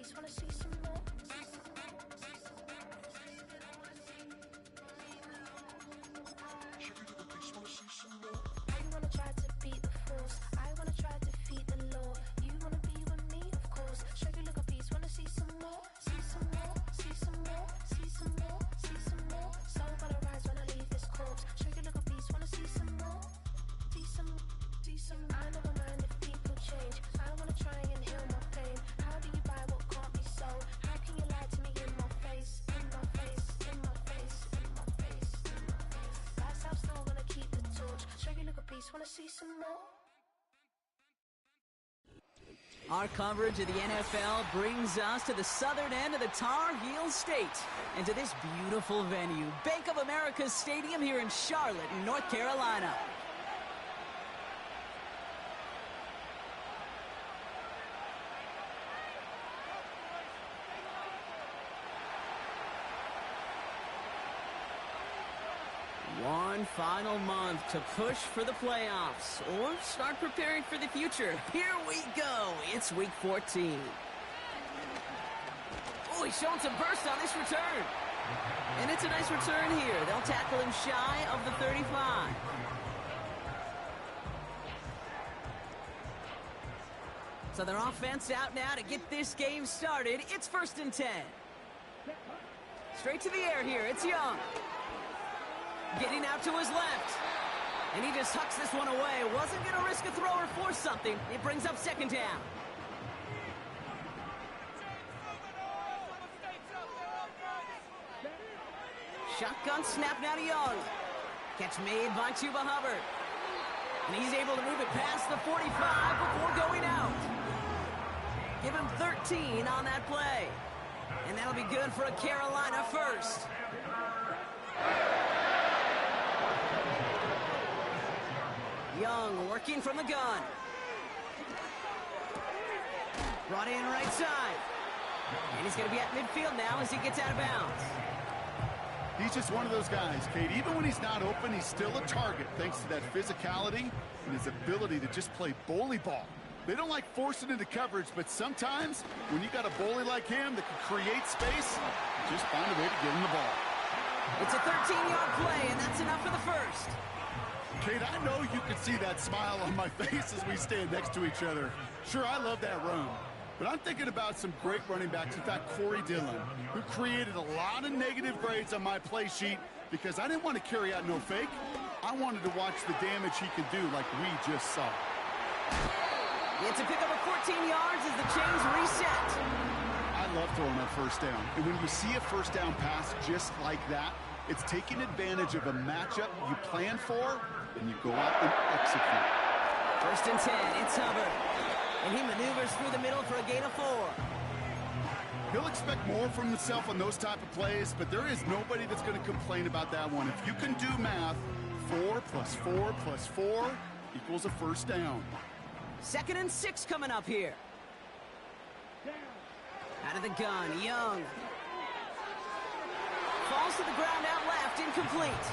piece, wanna see some more? You wanna try to beat the force, I wanna try to defeat the law. You wanna be with me, of course. Show you look a piece, wanna see some more? See some more, see some more, see some more, see some more. Soul gonna rise when I leave this corpse. Show you look a piece, wanna see some more? See some, see some. I never mind if people change. I wanna try and heal my pain. How do you buy what can't be sold? How can you lie to me in my face, in my face, in my face, in my face, in my face? That's how still gonna keep the torch. Show you look a piece, wanna see some more? Our coverage of the NFL brings us to the southern end of the Tar Heel State and to this beautiful venue, Bank of America Stadium here in Charlotte, North Carolina. One final month to push for the playoffs or start preparing for the future. Here we go. It's week 14. Oh, he's showing some burst on this return. And it's a nice return here. They'll tackle him shy of the 35. So their offense out now to get this game started. It's 1st and 10. Straight to the air here. It's Young. Getting out to his left. And he just hucks this one away. Wasn't going to risk a throw or force something. It brings up 2nd down. Shotgun snap now to Young. Catch made by Chuba Hubbard. And he's able to move it past the 45 before going out. Give him 13 on that play. And that'll be good for a Carolina first. Young working from the gun. Brought in right side. And he's going to be at midfield now as he gets out of bounds. He's just one of those guys, Kate. Even when he's not open, he's still a target thanks to that physicality and his ability to just play bully ball. They don't like forcing into coverage, but sometimes when you got a bully like him that can create space, just find a way to get him the ball. It's a 13-yard play, and that's enough for the first. Kate, I know you can see that smile on my face as we stand next to each other. Sure, I love that run. But I'm thinking about some great running backs. In fact, Corey Dillon, who created a lot of negative grades on my play sheet because I didn't want to carry out no fake. I wanted to watch the damage he could do like we just saw. It's a pickup of 14 yards as the chains reset. I love throwing that 1st down. And when you see a 1st down pass just like that, it's taking advantage of a matchup you plan for, and you go out and execute. 1st and 10, it's Hubbard. And he maneuvers through the middle for a gain of 4. He'll expect more from himself on those type of plays, but there is nobody that's going to complain about that one. If you can do math, 4 plus 4 plus 4 equals a 1st down. 2nd and 6 coming up here. Out of the gun, Young. Falls to the ground out left, incomplete.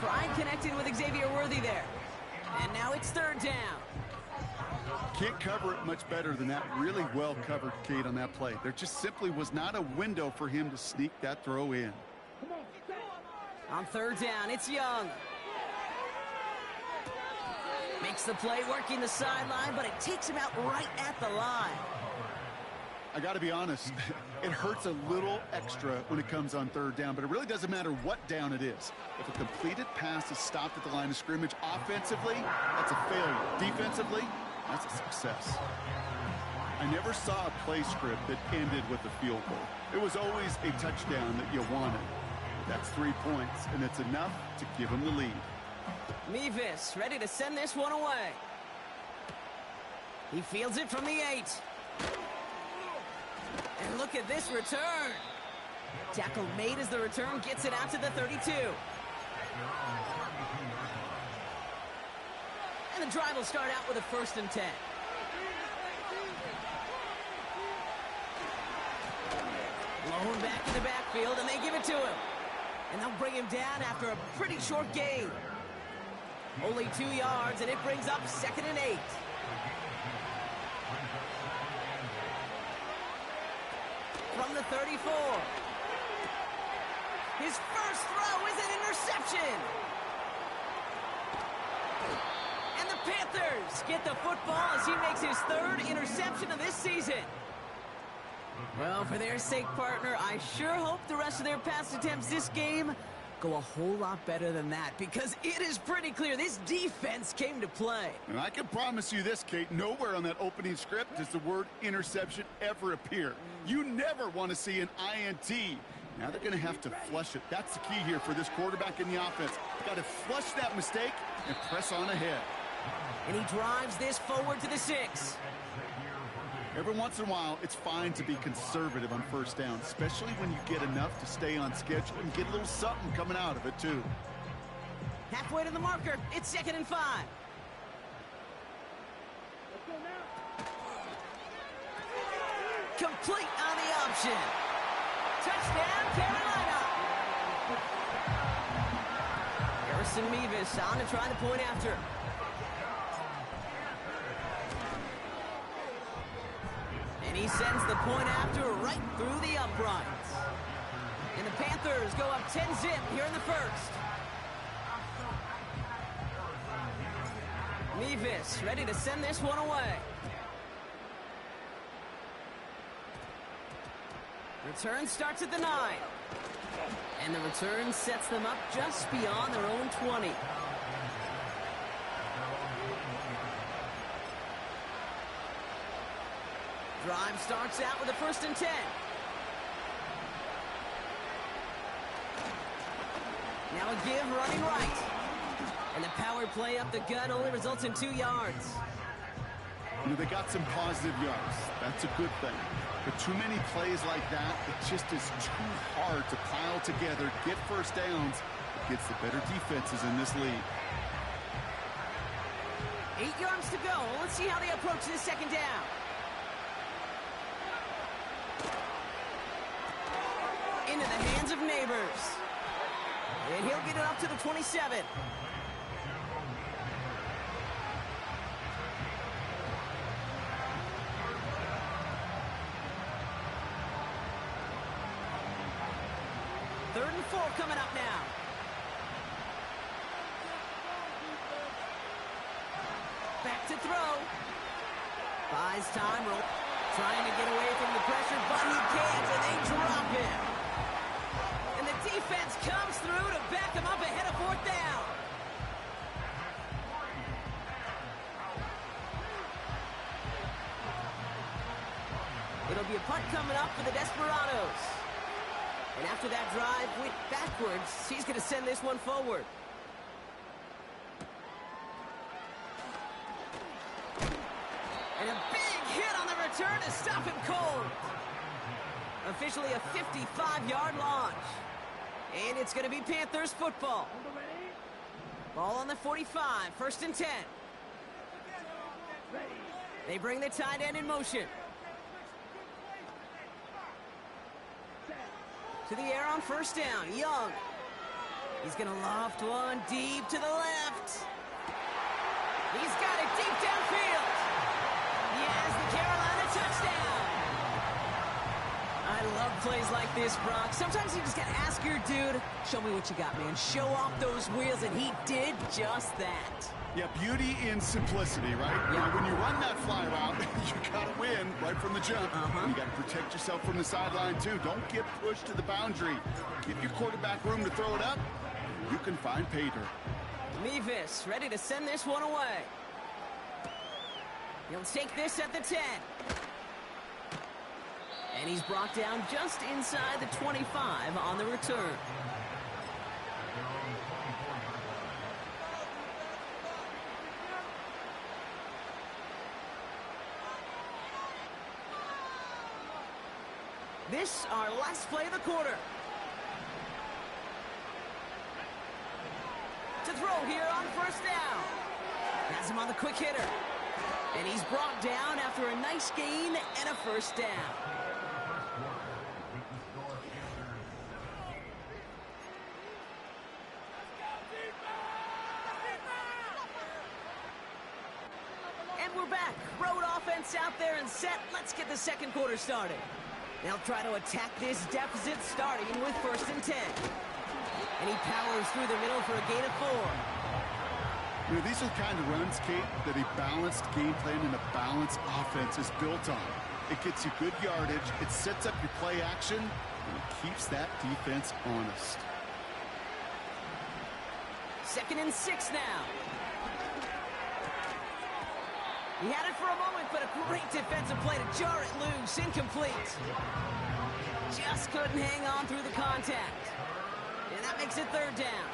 Pride connecting with Xavier Worthy there. And now it's 3rd down. Can't cover it much better than that. Really well covered, Kate, on that play. There just simply was not a window for him to sneak that throw in. On 3rd down, it's Young. Makes the play, working the sideline, but it takes him out right at the line. I got to be honest, it hurts a little extra when it comes on 3rd down, but it really doesn't matter what down it is. If a completed pass is stopped at the line of scrimmage, offensively, that's a failure. Defensively, that's a success. I never saw a play script that ended with a field goal. It was always a touchdown that you wanted. That's 3 points, and it's enough to give him the lead. Mevis ready to send this one away. He fields it from the 8. And look at this return. Tackle made as the return gets it out to the 32. And the drive will start out with a 1st and 10. Blown back in the backfield, and they give it to him. And they'll bring him down after a pretty short gain. Only 2 yards, and it brings up 2nd and 8. from the 34. His first throw is an interception. And the Panthers get the football as he makes his third interception of this season. Well, for their sake, partner, I sure hope the rest of their pass attempts this game go a whole lot better than that, because it is pretty clear this defense came to play. And I can promise you this, Kate, nowhere on that opening script does the word interception ever appear. You never want to see an INT. Now they're going to have to flush it. That's the key here for this quarterback in the offense. Got to flush that mistake and press on ahead. And he drives this forward to the 6. Every once in a while, it's fine to be conservative on first down, especially when you get enough to stay on schedule and get a little something coming out of it, too. Halfway to the marker, it's 2nd and 5. Complete on the option. Touchdown, Carolina. Harrison Mevis on to try the point after. And he sends the point after right through the uprights. And the Panthers go up 10-zip here in the first. Mevis ready to send this one away. Return starts at the 9. And the return sets them up just beyond their own 20. Drive starts out with a 1st and 10. Now a give running right. And the power play up the gut only results in 2 yards. You know, they got some positive yards. That's a good thing. But too many plays like that, it just is too hard to pile together, get first downs against the better defenses in this league. 8 yards to go. Let's see how they approach this 2nd down. Into the hands of Neighbors. And he'll get it up to the 27. Third and 4 coming up now. Back to throw. Buys time. Trying to get away from the pressure, but he can't, and they drop him. And the defense comes through to back him up ahead of 4th down. It'll be a punt coming up for the Desperados. And after that drive went backwards, he's going to send this one forward. And a big hit on the return to stop him cold. Officially a 55-yard launch. And it's going to be Panthers football. Ball on the 45, 1st and 10. They bring the tight end in motion. To the air on 1st down, Young. He's going to loft one deep to the left. He's got it deep downfield. He has the Carolina touchdown. I love plays like this, Brock. Sometimes you just got to ask your dude, show me what you got, man. Show off those wheels, and he did just that. Yeah, beauty in simplicity, right? Yeah. When you run that fly route, you got to win right from the jump. You got to protect yourself from the sideline, too. Don't get pushed to the boundary. Give your quarterback room to throw it up. You can find pay dirt. Mevis ready to send this one away. He'll take this at the 10. And he's brought down just inside the 25 on the return. This our last play of the quarter. To throw here on 1st down. Has him on the quick hitter. And he's brought down after a nice gain and a 1st down. And we're back. Road offense out there and set. Let's get the 2nd quarter started. They'll try to attack this deficit starting with 1st and 10. And he powers through the middle for a gain of 4. You know, these are the kind of runs, Kate, that a balanced game plan and a balanced offense is built on. It gets you good yardage, it sets up your play action, and it keeps that defense honest. 2nd and 6 now. He had it for a moment, but a great defensive play to jar it loose. Incomplete. Just couldn't hang on through the contact. And that makes it 3rd down.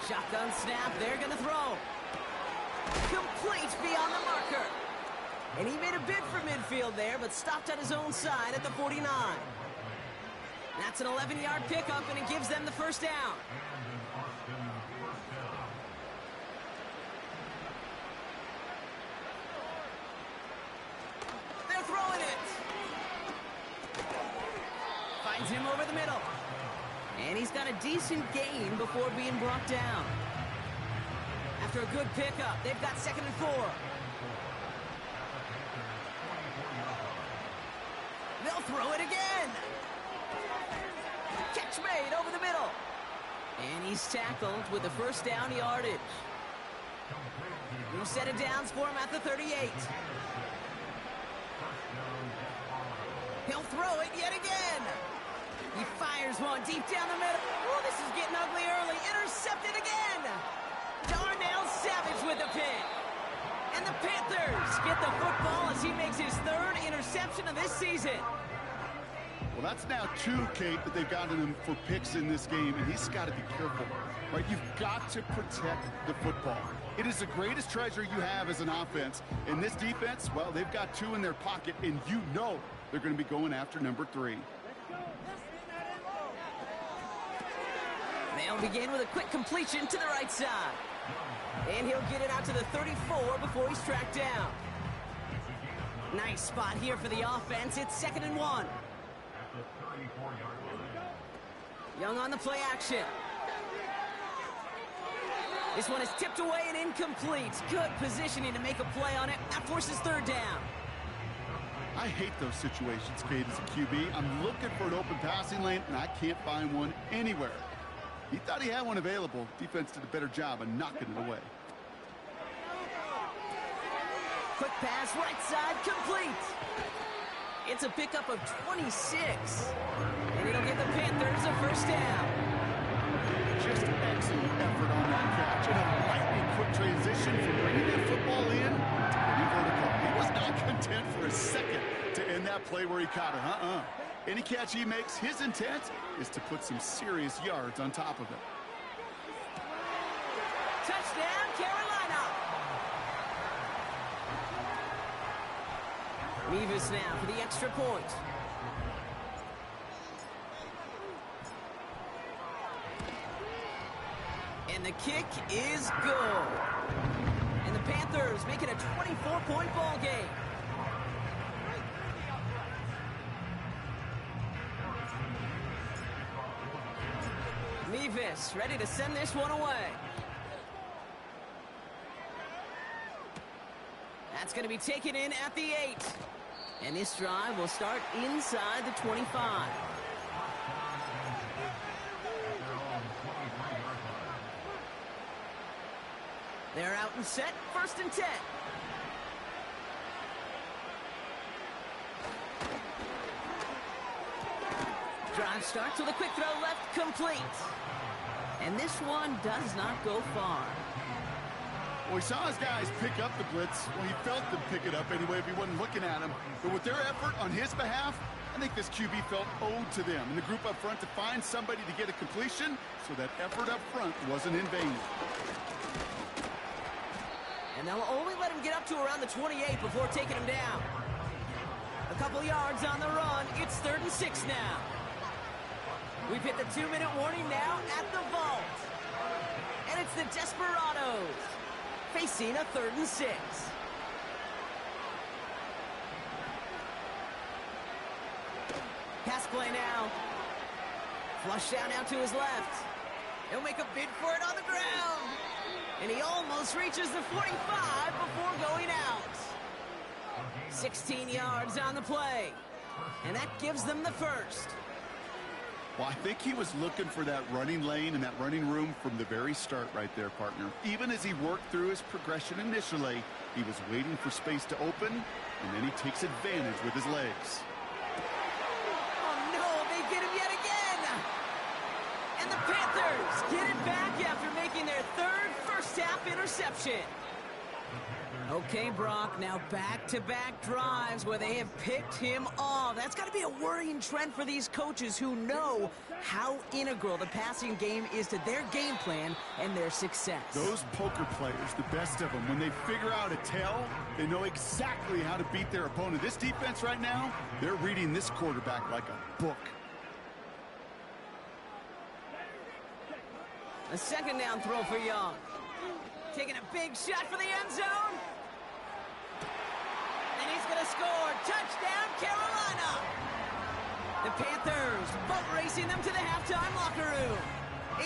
Shotgun snap, they're going to throw. Complete beyond the marker. And he made a bid for midfield there, but stopped at his own side at the 49. That's an 11-yard pickup, and it gives them the 1st down. They're throwing it. Finds him over the middle. And he's got a decent gain before being brought down. After a good pickup, they've got 2nd and 4. They'll throw it again. Catch made over the middle. And he's tackled with the 1st down yardage. New set of downs for him at the 38. He'll throw it yet again. He fires one deep down the middle. Oh, this is getting ugly early. Intercepted again. Darnell Savage with the pick. And the Panthers get the football as he makes his 3rd interception of this season. Well, that's now 2, Kate, that they've gotten him for picks in this game, and he's got to be careful, right? You've got to protect the football. It is the greatest treasure you have as an offense. In this defense, well, they've got 2 in their pocket, and you know they're going to be going after number 3. They'll begin with a quick completion to the right side. And he'll get it out to the 34 before he's tracked down. Nice spot here for the offense. It's 2nd and 1. Young on the play action. This one is tipped away and incomplete. Good positioning to make a play on it. That forces 3rd down. I hate those situations, Kate, as a QB. I'm looking for an open passing lane, and I can't find one anywhere. He thought he had one available. Defense did a better job of knocking it away. Quick pass, right side, complete. It's a pickup of 26. And it'll give the Panthers a 1st down. Just excellent effort on that catch. And a lightning quick transition from bringing that football in to getting vertical. He was not content for a second to end that play where he caught it. Any catch he makes, his intent is to put some serious yards on top of it. Touchdown, Carolina! Mevis now for the extra point. And the kick is good. And the Panthers make it a 24-point ball game. Mevis ready to send this one away. That's going to be taken in at the 8. And this drive will start inside the 25. They're out and set, 1st and 10. Drive starts with a quick throw left, complete. And this one does not go far. Well, he saw his guys pick up the blitz. Well, he felt them pick it up anyway if he wasn't looking at him. But with their effort on his behalf, I think this QB felt owed to them and the group up front to find somebody to get a completion, so that effort up front wasn't in vain. And they'll only let him get up to around the 28 before taking him down. A couple yards on the run. It's 3rd and 6 now. We've hit the 2-minute warning now at the vault. And it's the Desperados facing a 3rd and 6. Pass play now. Flush down out to his left. He'll make a bid for it on the ground. And he almost reaches the 45 before going out. 16 yards on the play. And that gives them the first. Well, I think he was looking for that running lane and that running room from the very start right there, partner. Even as he worked through his progression initially, he was waiting for space to open, and then he takes advantage with his legs. Oh, no, they get him yet again. And the Panthers get it back after making their third first-half interception. Okay, Brock, now back-to-back drives where they have picked him off. That's got to be a worrying trend for these coaches who know how integral the passing game is to their game plan and their success. Those poker players, the best of them, when they figure out a tell, they know exactly how to beat their opponent. This defense right now, they're reading this quarterback like a book. A second down throw for Young. Taking a big shot for the end zone. And he's going to score. Touchdown, Carolina. The Panthers boat racing them to the halftime locker room.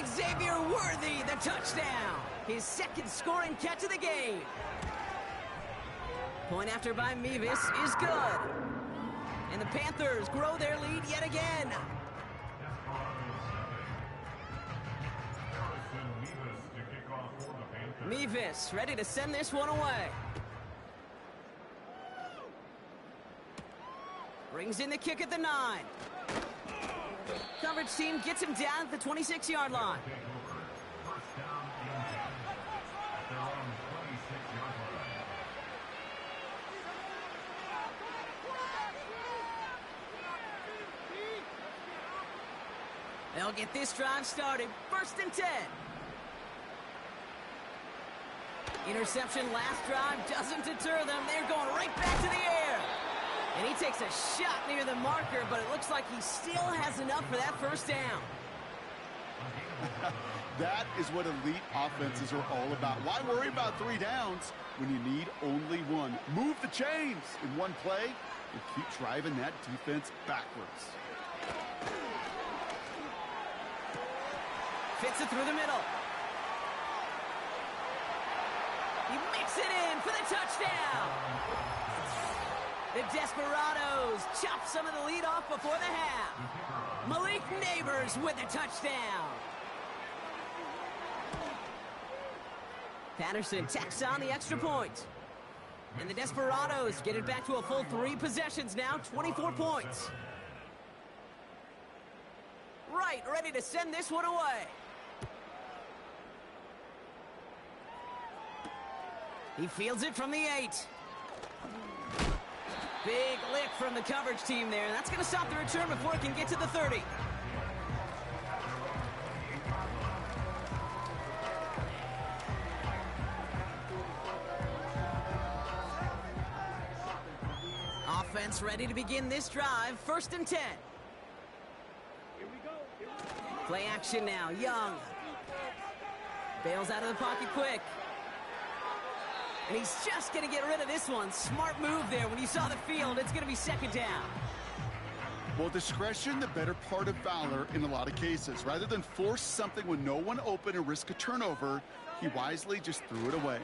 Xavier Worthy, the touchdown. His second scoring catch of the game. Point after by Mevis is good. And the Panthers grow their lead yet again. Mevis ready to send this one away. Brings in the kick at the 9. Coverage team gets him down at the 26-yard line. They'll get this drive started. 1st and 10. Interception last drive doesn't deter them. They're going right back to the air. And he takes a shot near the marker, but it looks like he still has enough for that first down. That is what elite offenses are all about. Why worry about 3 downs when you need only one? Move the chains in one play and keep driving that defense backwards. Fits it through the middle. He makes it in for the touchdown. The Desperados chop some of the lead off before the half. Malik Neighbors with a touchdown. Patterson tacks on the extra point. And the Desperados get it back to a full 3 possessions now, 24 points. Right, ready to send this one away. He fields it from the 8. Big lick from the coverage team there. That's going to stop the return before it can get to the 30. Offense ready to begin this drive. 1st and 10. Play action now. Young bails out of the pocket quick. And he's just going to get rid of this one. Smart move there. When you saw the field, it's going to be 2nd down. Well, discretion, the better part of valor in a lot of cases. Rather than force something when no one open and risk a turnover, he wisely just threw it away.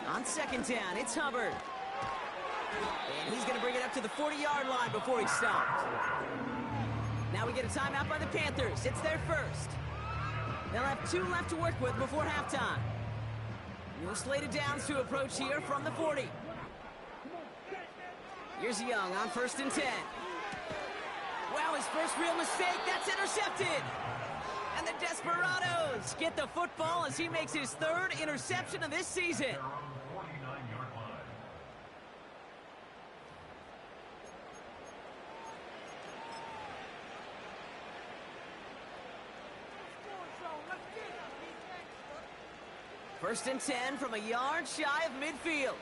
On 2nd down, it's Hubbard. And he's going to bring it up to the 40-yard line before he stopped. Now we get a timeout by the Panthers. It's their first. They'll have 2 left to work with before halftime. No slated downs to approach here from the 40. Here's Young on 1st and 10. Wow, his first real mistake. That's intercepted. And the Desperados get the football as he makes his 3rd interception of this season. First and 10 from a yard shy of midfield.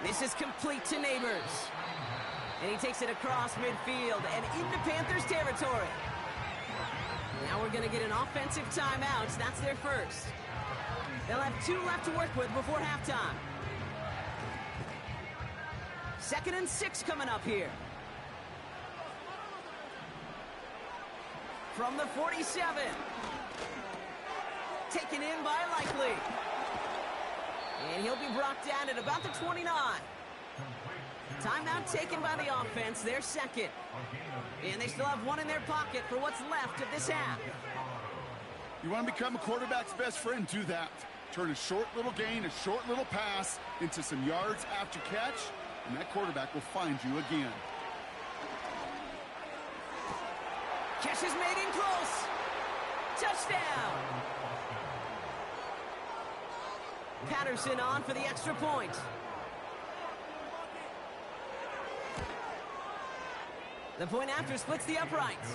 This is complete to Neighbors. And he takes it across midfield and into Panthers territory. Now we're going to get an offensive timeout. That's their first. They'll have 2 left to work with before halftime. 2nd and 6 coming up here. from the 47. Taken in by Likely. And he'll be brought down at about the 29. Timeout taken by the offense, their second. And they still have one in their pocket for what's left of this half. You want to become a quarterback's best friend? Do that. Turn a short little gain, a short little pass into some yards after catch, and that quarterback will find you again. Catch is made in close. Touchdown. Patterson on for the extra point. The point after splits the uprights.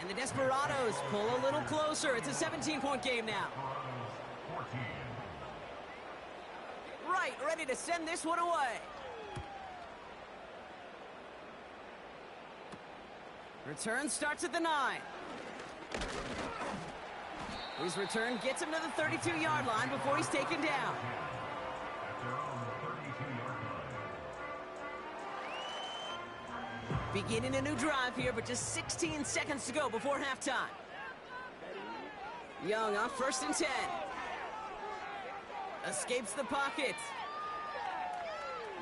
And the Desperados pull a little closer. It's a 17-point game now. Right, ready to send this one away. Return starts at the 9. His return gets him to the 32-yard line before he's taken down. Beginning a new drive here, but just 16 seconds to go before halftime. Young on 1st and 10. Escapes the pocket.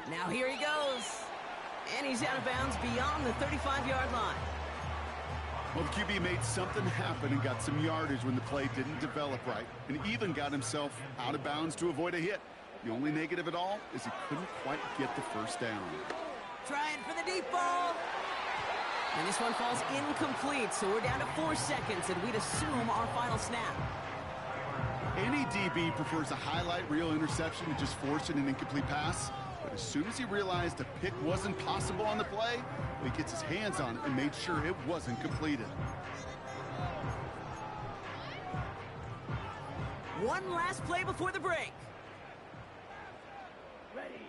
Now here he goes. And he's out of bounds beyond the 35-yard line. Well, the QB made something happen and got some yardage when the play didn't develop right, and even got himself out of bounds to avoid a hit. The only negative at all is he couldn't quite get the first down. Trying for the deep ball. And this one falls incomplete, so we're down to 4 seconds, and we'd assume our final snap. Any DB prefers a highlight reel interception to just forcing an incomplete pass. But as soon as he realized a pick wasn't possible on the play, he gets his hands on it and made sure it wasn't completed. One last play before the break. Ready.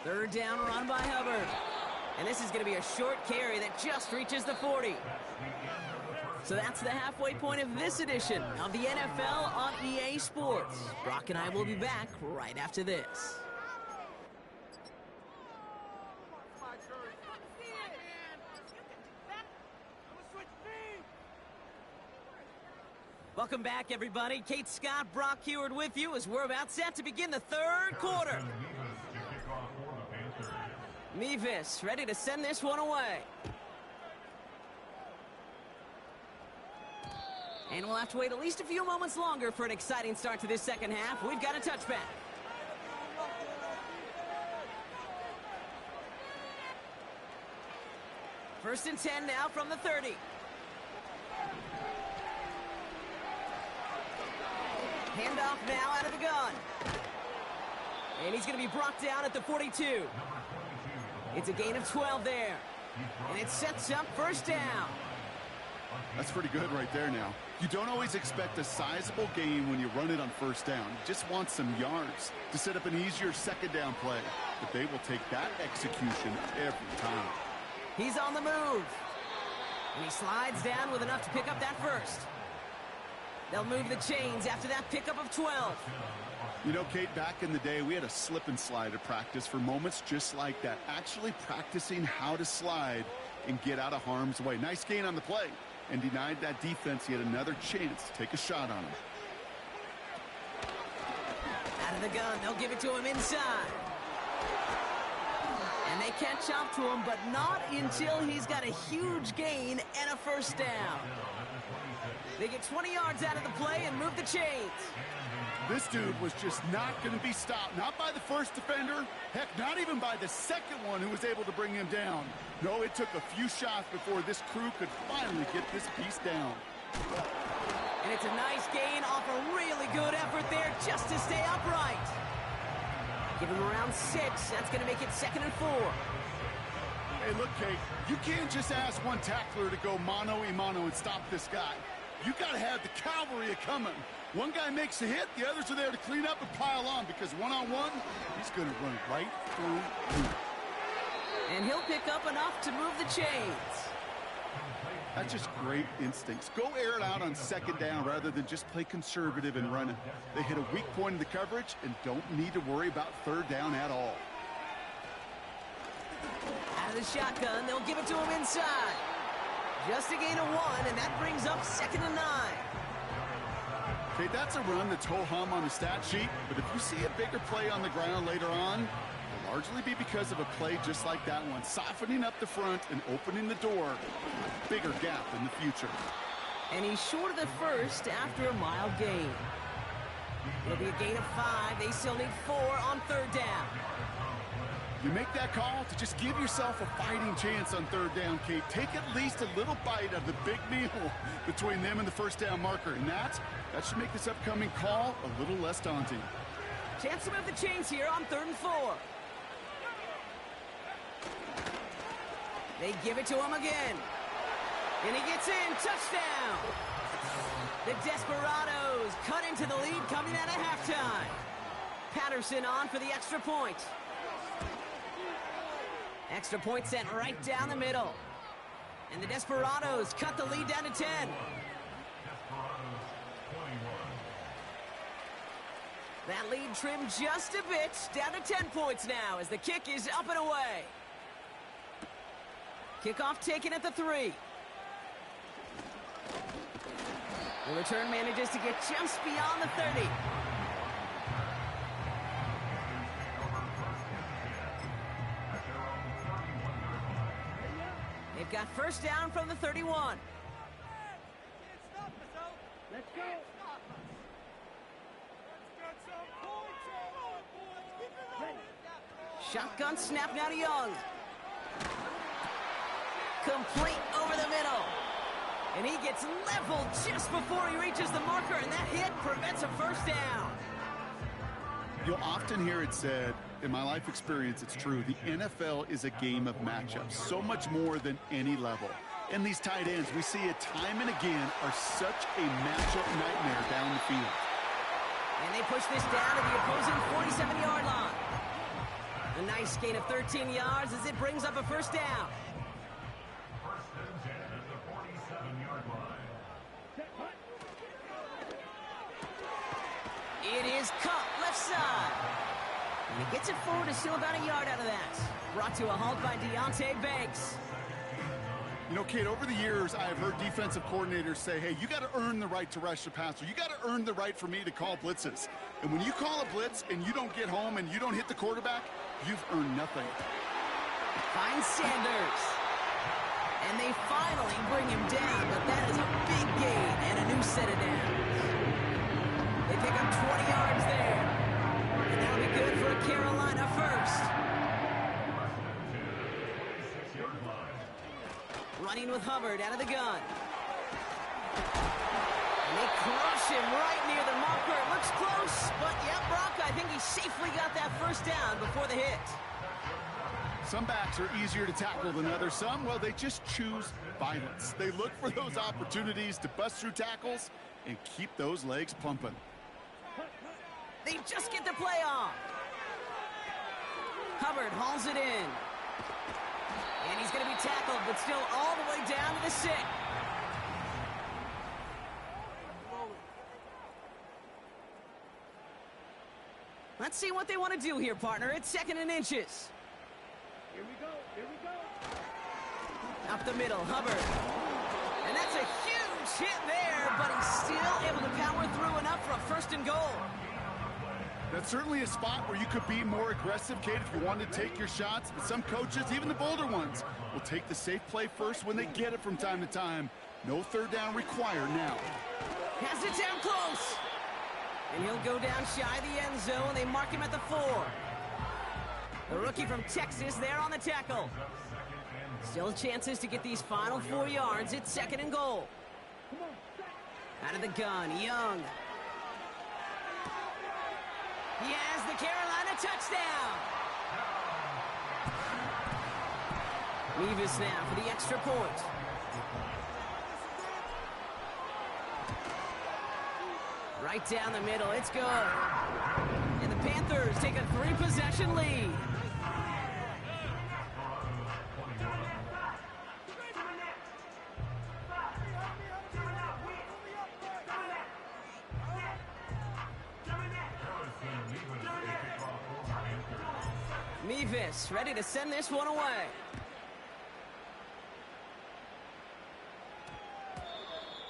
3rd down run by Hubbard. And this is going to be a short carry that just reaches the 40. So that's the halfway point of this edition of the NFL on EA Sports. Brock and I will be back right after this. Welcome back, everybody. Kate Scott, Brock Huard with you as we're about set to begin the 3rd quarter. Mevis ready to send this one away. And we'll have to wait at least a few moments longer for an exciting start to this second half. We've got a touchback. First and 10 now from the 30. Handoff now out of the gun. And he's going to be brought down at the 42. It's a gain of 12 there. And it sets up 1st down. That's pretty good right there now. You don't always expect a sizable gain when you run it on 1st down. You just want some yards to set up an easier 2nd down play. But they will take that execution every time. He's on the move. And he slides down with enough to pick up that 1st. They'll move the chains after that pickup of 12. You know, Kate, back in the day, we had a slip and slide at practice for moments just like that. Actually practicing how to slide and get out of harm's way. Nice gain on the play. And denied that defense yet another chance to take a shot on him. Out of the gun, they'll give it to him inside. And they catch up to him, but not until he's got a huge gain and a 1st down. They get 20 yards out of the play and move the chains. This dude was just not going to be stopped. Not by the 1st defender. Heck, not even by the 2nd one who was able to bring him down. No, it took a few shots before this crew could finally get this piece down. And it's a nice gain off a really good effort there just to stay upright. Give him around 6. That's going to make it 2nd and 4. Hey, look, Kate, you can't just ask one tackler to go mano-a-mano and stop this guy. You got to have the cavalry coming. One guy makes a hit, the others are there to clean up and pile on, because one-on-one, he's going to run right through you. And he'll pick up enough to move the chains. That's just great instincts. Go air it out on 2nd down rather than just play conservative and run it. They hit a weak point in the coverage and don't need to worry about 3rd down at all. Out of the shotgun, they'll give it to him inside. Just a gain of 1, and that brings up 2nd and 9. Okay, that's a run that's ho-hum on the stat sheet, but if you see a bigger play on the ground later on, it'll largely be because of a play just like that one, softening up the front and opening the door, a bigger gap in the future. And he's short of the first after a mild gain. It'll be a gain of 5. They still need 4 on 3rd down. You make that call to just give yourself a fighting chance on 3rd down, Kate. Take at least a little bite of the big meal between them and the 1st down marker, and that should make this upcoming call a little less daunting. Chance to move the chains here on 3rd and 4. They give it to him again. And he gets in. Touchdown! The Desperados cut into the lead coming out of halftime. Patterson on for the extra point. Extra point sent right down the middle. And the Desperados cut the lead down to 10. That lead trimmed just a bit, down to 10 points now as the kick is up and away. Kickoff taken at the 3. The return manages to get just beyond the 30. They've got 1st down from the 31. Let's go. Shotgun snap now to Young. Complete over the middle. And he gets leveled just before he reaches the marker, and that hit prevents a 1st down. You'll often hear it said, in my life experience, it's true, the NFL is a game of matchups, so much more than any level. And these tight ends, we see it time and again, are such a matchup nightmare down the field. And they push this down to the opposing 47-yard line. A nice gain of 13 yards as it brings up a 1st down. It is cut left side. And he gets it forward to steal about a yard out of that. Brought to a halt by Deonte Banks. You know, Kate, over the years, I have heard defensive coordinators say, hey, you got to earn the right to rush the passer. You got to earn the right for me to call blitzes. And when you call a blitz and you don't get home and you don't hit the quarterback, you've earned nothing. Finds Sanders. And they finally bring him down, but that is a big gain and a new set of downs. They pick up 20 yards there. And that'll be good for a Carolina 1st. Running with Hubbard out of the gun. And they crush him right near the marker. It looks close, but yeah, Brock, I think he safely got that 1st down before the hit. Some backs are easier to tackle than others. Some, well, they just choose violence. They look for those opportunities to bust through tackles and keep those legs pumping. They just get the play off. Hubbard hauls it in. And he's going to be tackled, but still all the way down to the 6. Let's see what they want to do here, partner. It's 2nd and inches. Here we go. Here we go. Up the middle, Hubbard. And that's a huge hit there, but he's still able to power through enough for a 1st and goal. That's certainly a spot where you could be more aggressive, Kate, if you wanted to take your shots. But some coaches, even the bolder ones, will take the safe play first when they get it from time to time. No 3rd down required now. Has it down close. And he'll go down shy of the end zone. They mark him at the 4. The rookie from Texas there on the tackle. Still chances to get these final 4 yards. It's 2nd and goal. Out of the gun, Young. He has the Carolina touchdown. Mevis now for the extra point. Right down the middle, it's good. And the Panthers take a 3-possession lead. Mevis ready to send this one away.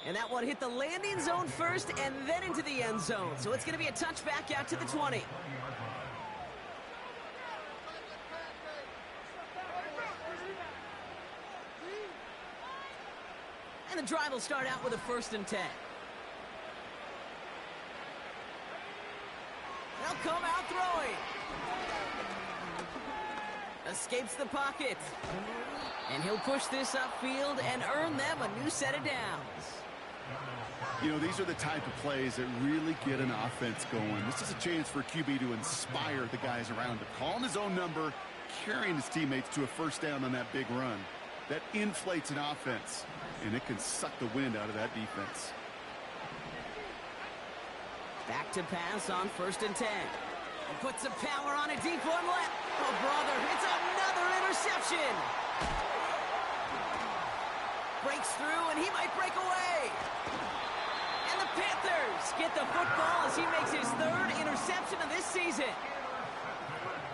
And that one hit the landing zone first and then into the end zone. So it's going to be a touchback out to the 20. And the drive will start out with a 1st and 10. They'll come out throwing. Escapes the pocket. And he'll push this upfield and earn them a new set of downs. You know, these are the type of plays that really get an offense going. This is a chance for QB to inspire the guys around him. Calling his own number, carrying his teammates to a 1st down on that big run. That inflates an offense, and it can suck the wind out of that defense. Back to pass on 1st and 10. He puts some power on it, deep one left. Oh, brother, it's another interception. Breaks through, and he might break away. And the Panthers get the football as he makes his 3rd interception of this season.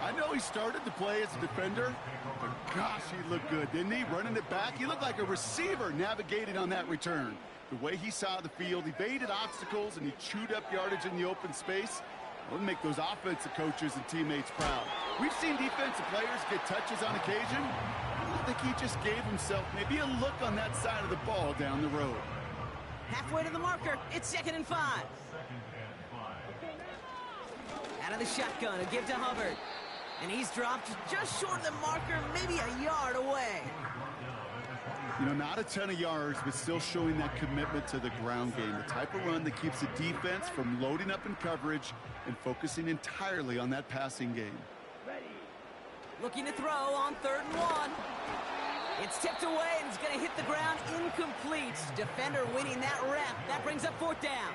I know he started the play as a defender, but gosh, he looked good, didn't he? Running it back, he looked like a receiver navigating on that return. The way he saw the field, he baited obstacles, and he chewed up yardage in the open space. It'll make those offensive coaches and teammates proud. We've seen defensive players get touches on occasion. I think he just gave himself maybe a look on that side of the ball down the road. Halfway to the marker, it's 2nd and 5. Out of the shotgun, a give to Hubbard. And he's dropped just short of the marker, maybe a yard away. You know, not a ton of yards, but still showing that commitment to the ground game. The type of run that keeps the defense from loading up in coverage and focusing entirely on that passing game. Looking to throw on 3rd and 1. It's tipped away, and it's going to hit the ground incomplete. Defender winning that rep. That brings up 4th down.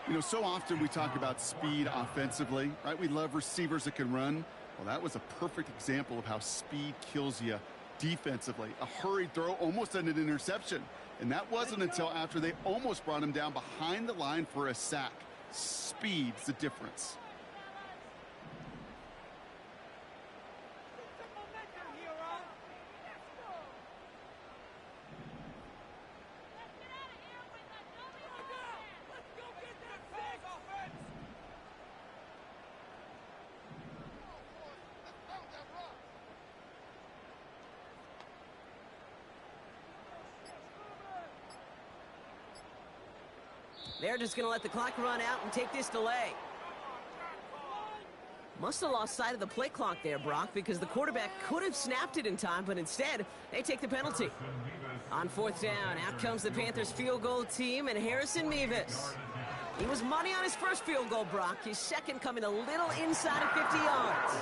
You know, so often we talk about speed offensively, right? We love receivers that can run. Well, that was a perfect example of how speed kills you defensively. A hurried throw, almost an interception. And that wasn't until after they almost brought him down behind the line for a sack. Speed's the difference. They're just going to let the clock run out and take this delay. Must have lost sight of the play clock there, Brock, because the quarterback could have snapped it in time, but instead, they take the penalty. On 4th down, out comes the Panthers field goal team and Harrison Mevis. He was money on his 1st field goal, Brock. His 2nd coming a little inside of 50 yards.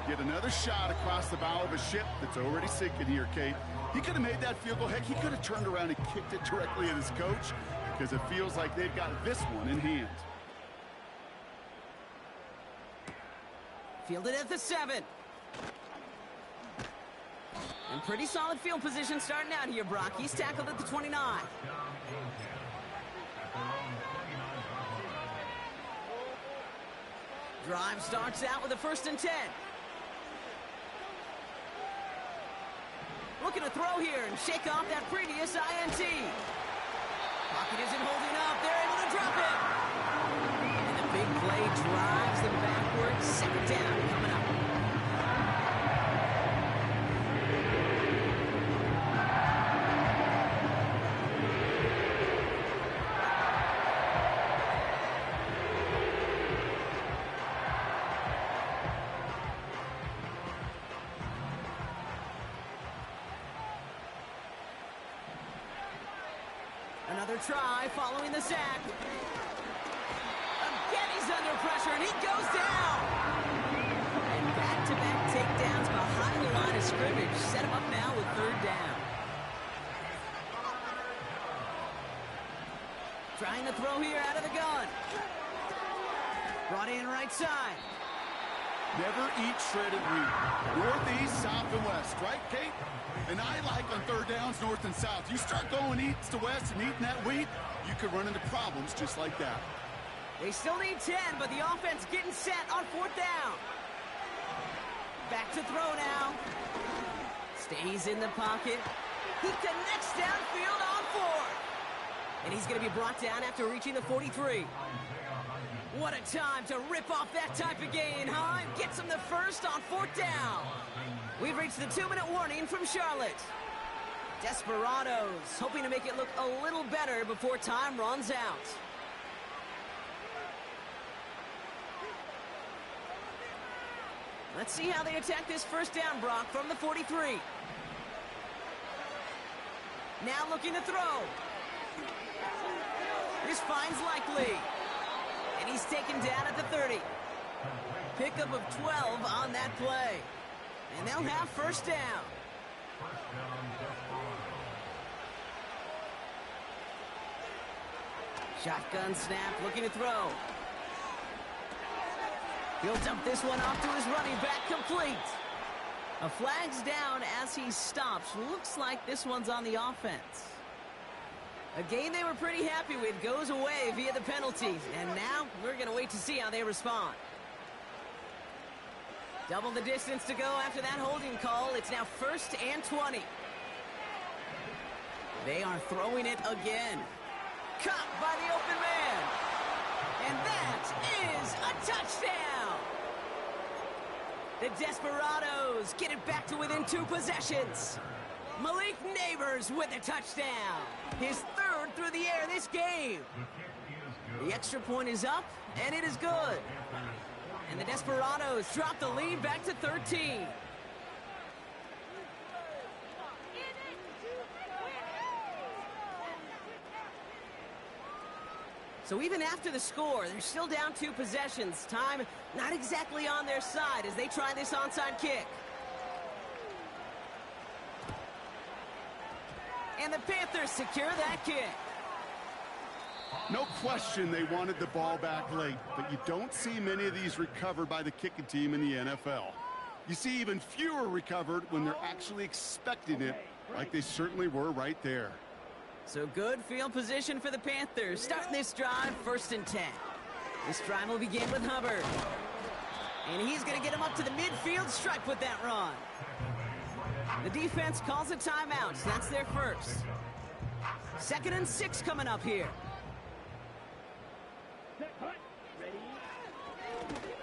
Get another shot across the bow of a ship that's already sinking here, Kate. He could have made that field goal. Heck, he could have turned around and kicked it directly at his coach, because it feels like they've got this one in hand. Fielded at the 7. And pretty solid field position starting out here, Brock. He's tackled at the 29. Drive starts out with a 1st and 10. Looking to throw here and shake off that previous INT. Pocket isn't holding up. They're able to drop it. And the big play drives them backwards. 2nd down coming up. Another try following the sack. Again, he's under pressure, and he goes down. And back-to-back takedowns behind the line of scrimmage. Set him up now with 3rd down. Trying to throw here out of the gun. Brought in right side. Never eat shredded wheat. Northeast, south, and west, right, Kate? And I like on 3rd downs, north and south. You start going east to west and eating that wheat, you could run into problems just like that. They still need 10, but the offense getting set on 4th down. Back to throw now. Stays in the pocket. He connects downfield on 4th. And he's going to be brought down after reaching the 43. What a time to rip off that type of gain, huh? Gets him the first on 4th down. We've reached the 2-minute warning from Charlotte. Desperados hoping to make it look a little better before time runs out. Let's see how they attack this 1st down, Brock, from the 43. Now looking to throw. This finds Likely. And he's taken down at the 30. Pickup of 12 on that play. And they'll have 1st down. Shotgun snap, looking to throw. He'll dump this one off to his running back, complete. A flag's down as he stops. Looks like this one's on the offense. A game they were pretty happy with goes away via the penalties. And now we're going to wait to see how they respond. Double the distance to go after that holding call. It's now 1st and 20. They are throwing it again. Caught by the open man. And that is a touchdown. The Desperados get it back to within 2 possessions. Malik Neighbors with a touchdown. His 3rd through the air this game. The extra point is up, and it is good. And the Desperados drop the lead back to 13. So even after the score, they're still down 2 possessions. Time not exactly on their side as they try this onside kick. And the Panthers secure that kick. No question they wanted the ball back late, but you don't see many of these recovered by the kicking team in the NFL. You see even fewer recovered when they're actually expecting it, like they certainly were right there. So good field position for the Panthers. Starting this drive, 1st and 10. This drive will begin with Hubbard. And he's going to get him up to the midfield stripe with that run. The defense calls a timeout. That's their first. 2nd and 6 coming up here.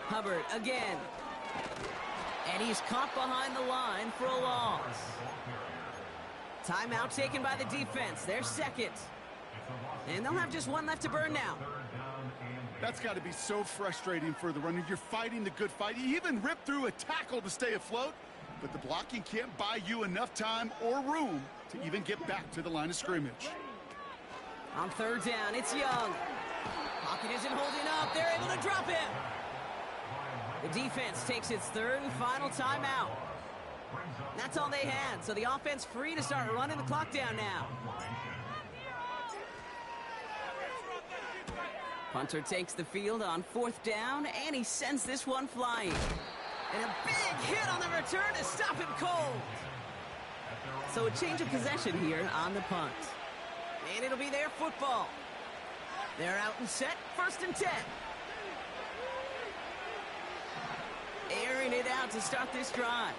Hubbard again. And he's caught behind the line for a loss. Timeout taken by the defense. Their 2nd. And they'll have just 1 left to burn now. That's got to be so frustrating for the runner. You're fighting the good fight. You even rip through a tackle to stay afloat, but the blocking can't buy you enough time or room to even get back to the line of scrimmage. On 3rd down, it's Young. Pocket isn't holding up. They're able to drop him. The defense takes its 3rd and final timeout. That's all they had, so the offense free to start running the clock down now. Punter takes the field on 4th down, and he sends this one flying. And a big hit on the return to stop him cold. So a change of possession here on the punt. And it'll be their football. They're out and set, 1st and 10. Airing it out to start this drive.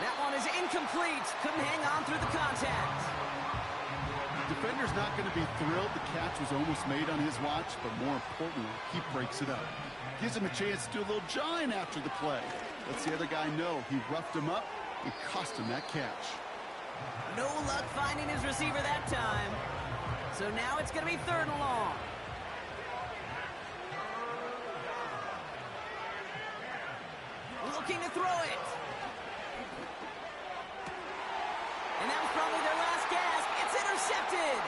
That one is incomplete. Couldn't hang on through the contact. Defender's not going to be thrilled the catch was almost made on his watch, but more importantly, he breaks it up. Gives him a chance to do a little jawing after the play. Lets the other guy know he roughed him up and cost him that catch. No luck finding his receiver that time. So now it's going to be 3rd and long. Looking to throw it. And that was probably their last gasp. It's intercepted.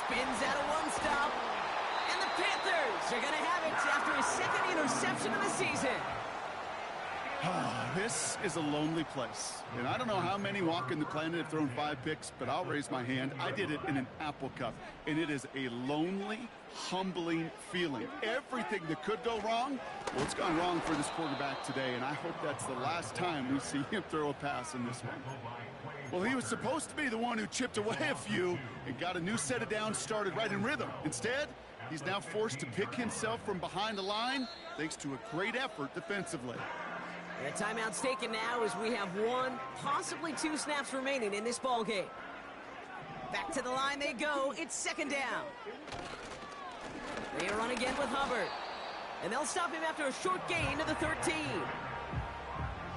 Spins out of 1 stop. And the Panthers are going to have it after his 2nd interception of the season. This is a lonely place. And I don't know how many walking the planet have thrown 5 picks, but I'll raise my hand. I did it in an Apple Cup. And it is a lonely, humbling feeling. Everything that could go wrong, well, it's gone wrong for this quarterback today. And I hope that's the last time we see him throw a pass in this one. Well, he was supposed to be the one who chipped away a few and got a new set of downs started right in rhythm. Instead, he's now forced to pick himself from behind the line thanks to a great effort defensively. The timeout's taken now as we have 1, possibly 2 snaps remaining in this ball game. Back to the line they go. It's second down. They run again with Hubbard. And they'll stop him after a short gain to the 13.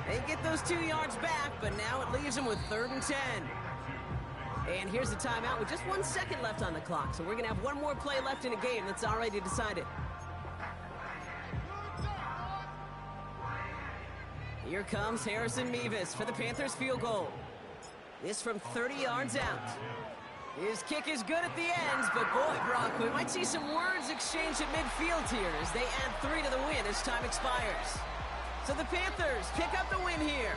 They get those 2 yards back, but now it leaves them with 3rd and 10. And here's the timeout with just 1 second left on the clock. So we're going to have one more play left in a game that's already decided. Here comes Harrison Mevis for the Panthers field goal. This from 30 yards out. His kick is good at the end, but boy, Brock, we might see some words exchanged at midfield here as they add 3 to the win as time expires. So the Panthers pick up the win here.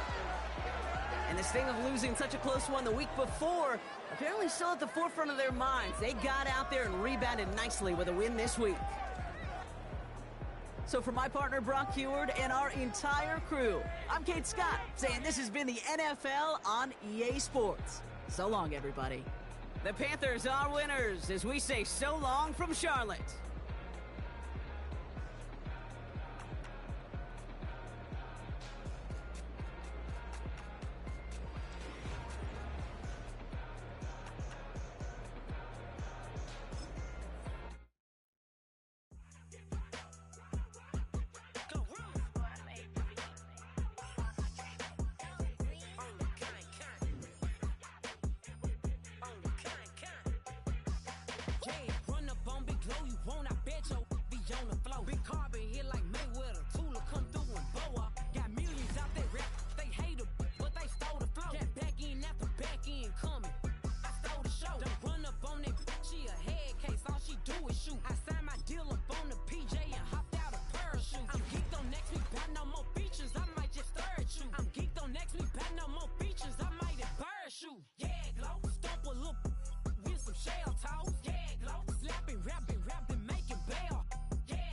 And this thing of losing such a close one the week before, apparently still at the forefront of their minds. They got out there and rebounded nicely with a win this week. So for my partner, Brock Heward, and our entire crew, I'm Kate Scott, saying this has been the NFL on EA Sports. So long, everybody. The Panthers are winners as we say so long from Charlotte.